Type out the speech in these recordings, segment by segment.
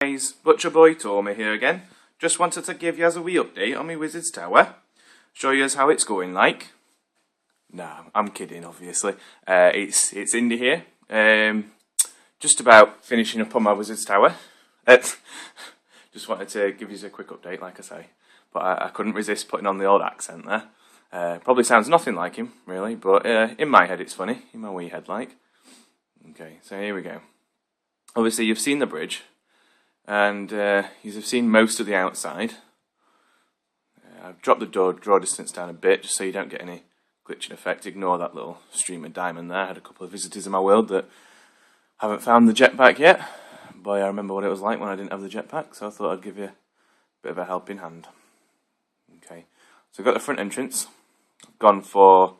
Guys, Butcher Boy Tormy here again. Just wanted to give you a wee update on my Wizard's Tower. Show you how it's going like. Nah, I'm kidding obviously. It's Indy here. Just about finishing up on my Wizard's Tower. Just wanted to give you a quick update like I say. But I couldn't resist putting on the old accent there. Probably sounds nothing like him really, but in my head it's funny. In my wee head like. Okay, so here we go. Obviously you've seen the bridge. And you've seen most of the outside. I've dropped the draw distance down a bit just so you don't get any glitching effect. Ignore that little stream of diamond there. I had a couple of visitors in my world that haven't found the jetpack yet. Boy, I remember what it was like when I didn't have the jetpack, so I thought I'd give you a bit of a helping hand. Okay, so I've got the front entrance. I've gone for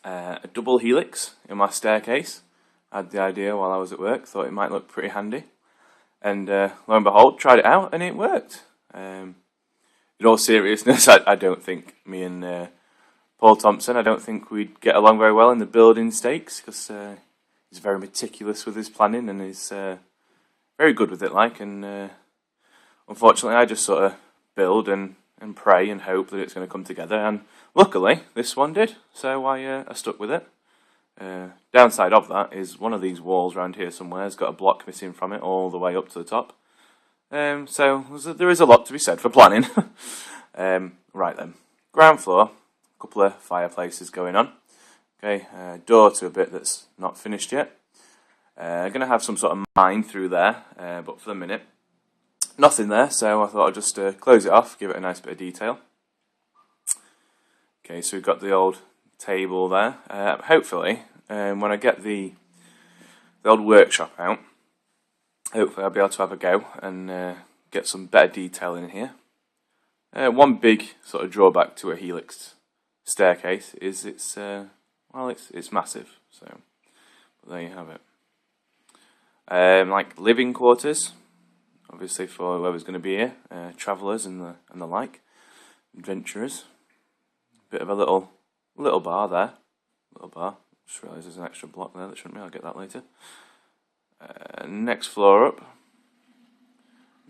a double helix in my staircase. I had the idea while I was at work, thought it might look pretty handy. And lo and behold, tried it out and it worked. In all seriousness, I don't think me and Paul Thompson, I don't think we'd get along very well in the building stakes because he's very meticulous with his planning and he's very good with it like. And unfortunately, I just sort of build and pray and hope that it's going to come together. And luckily, this one did, so I stuck with it. Downside of that is one of these walls around here somewhere has got a block missing from it all the way up to the top. So there is a lot to be said for planning. Right then, ground floor, a couple of fireplaces going on. Okay, door to a bit that's not finished yet. Going to have some sort of mine through there, but for the minute, nothing there. So I thought I'd just close it off, give it a nice bit of detail. Okay, so we've got the old table there. Hopefully, when I get the old workshop out, hopefully I'll be able to have a go and get some better detail in here. One big sort of drawback to a helix staircase is it's massive. So there you have it. Like living quarters, obviously for whoever's going to be here, travellers and the like, adventurers. Bit of a little bar there. Little bar. Just realised there's an extra block there that shouldn't be. I'll get that later. Next floor up.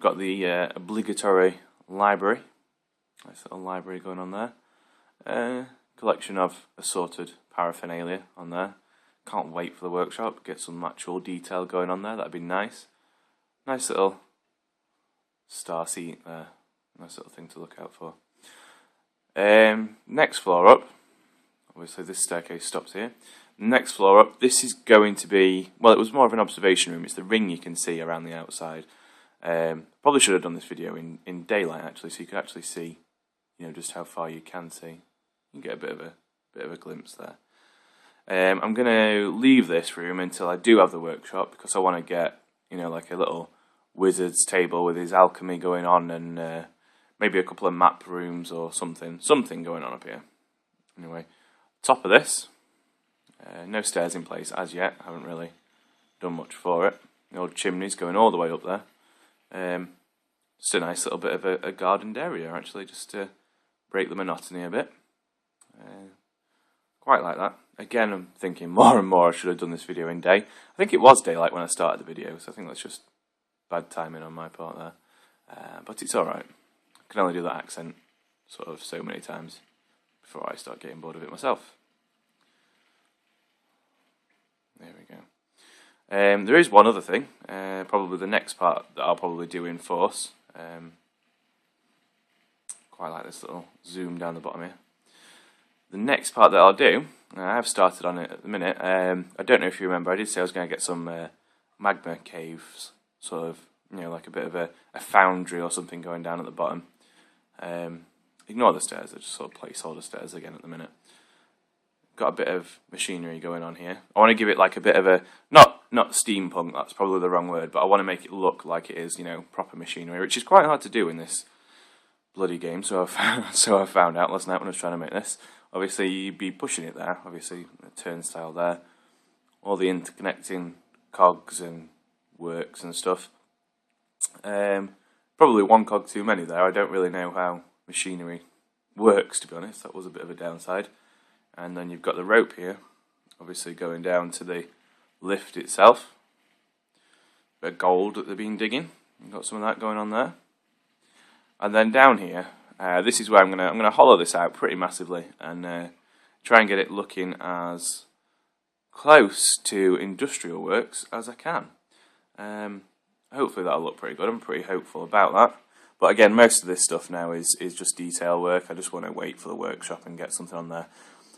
Got the obligatory library. Nice little library going on there. Collection of assorted paraphernalia on there. Can't wait for the workshop. Get some actual detail going on there. That'd be nice. Nice little star seat there. Nice little thing to look out for. Next floor up. Obviously this staircase stops here. Next floor up, this is going to be, well, it was more of an observation room. It's the ring you can see around the outside. Probably should have done this video in daylight actually, so you could actually see, you know, just how far you can see. You can get a bit of a glimpse there. I'm going to leave this room until I do have the workshop because I want to get, you know, like a little wizard's table with his alchemy going on and maybe a couple of map rooms or something going on up here. Anyway, top of this, no stairs in place as yet. I haven't really done much for it. The old chimneys going all the way up there. Just a nice little bit of a gardened area actually, just to break the monotony a bit. Quite like that. Again, I'm thinking more and more I should have done this video in day. I think it was daylight when I started the video, so I think that's just bad timing on my part there. But it's alright. I can only do that accent sort of so many times before I start getting bored of it myself. There we go. There is one other thing, probably the next part that I'll probably do in force. Quite like this little zoom down the bottom here. The next part that I'll do, I have started on it at the minute. I don't know if you remember, I did say I was going to get some magma caves, sort of, you know, like a bit of a foundry or something going down at the bottom. Ignore the stairs, they're just sort of placeholder stairs again at the minute. Got a bit of machinery going on here. I want to give it like a bit of a, not steampunk, that's probably the wrong word, but I want to make it look like it is, you know, proper machinery, which is quite hard to do in this bloody game, so I found out last night when I was trying to make this. Obviously you'd be pushing it there, obviously a turnstile there, all the interconnecting cogs and works and stuff. Probably one cog too many there. I don't really know how machinery works, to be honest. That was a bit of a downside. And then you've got the rope here, obviously going down to the lift itself. Bit of gold that they've been digging. You've got some of that going on there. And then down here, this is where I'm gonna hollow this out pretty massively and try and get it looking as close to industrial works as I can. Hopefully that'll look pretty good. I'm pretty hopeful about that. But again, most of this stuff now is just detail work. I just want to wait for the workshop and get something on there.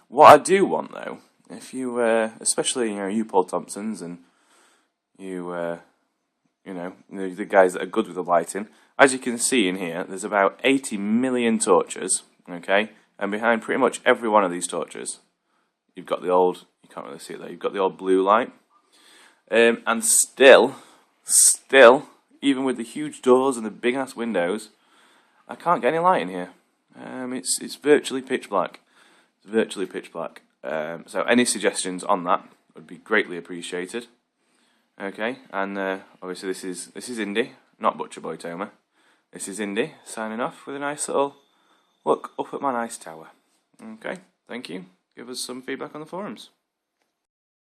What I do want though, if you, especially you Paul Thompsons and you the guys that are good with the lighting, as you can see in here, there's about 80 million torches. Okay, and behind pretty much every one of these torches, you've got the old. You can't really see it there. You've got the old blue light, and still, even with the huge doors and the big ass windows, I can't get any light in here. It's virtually pitch black. It's virtually pitch black. So any suggestions on that would be greatly appreciated. Okay, and obviously this is Indy, not Butcher Boy Toma. This is Indy signing off with a nice little look up at my nice tower. Okay, thank you. Give us some feedback on the forums.